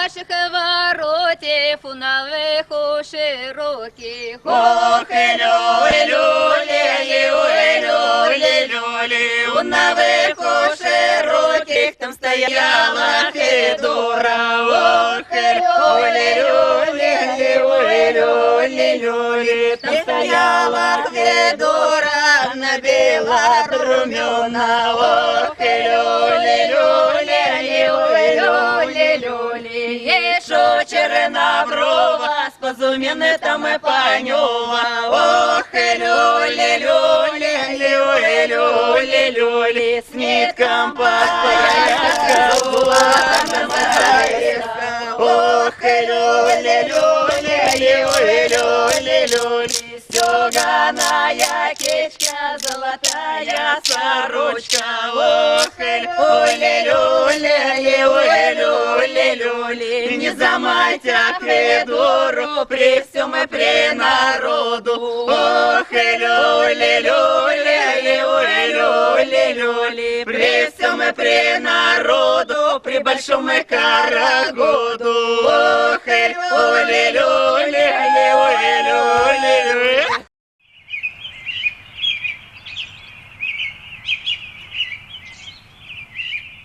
ваших воротів, у нових у широких. Ох, люлі, у нових у широких там стояла Федора. Ох, люлі, там стояла Федора, на біла друмена. Ох, люлі, є що черена брова, з позум'янитами паньова. Ох, люлі, сміткам паспоряка була назаєска. Ох, люлі, стёганая кичка, золотая сорочка. Ох, люлі, не замайте Федору при всем и при народу. Ох, люлі, при всем и при народу, при большом и карагоду. Ох, люлі,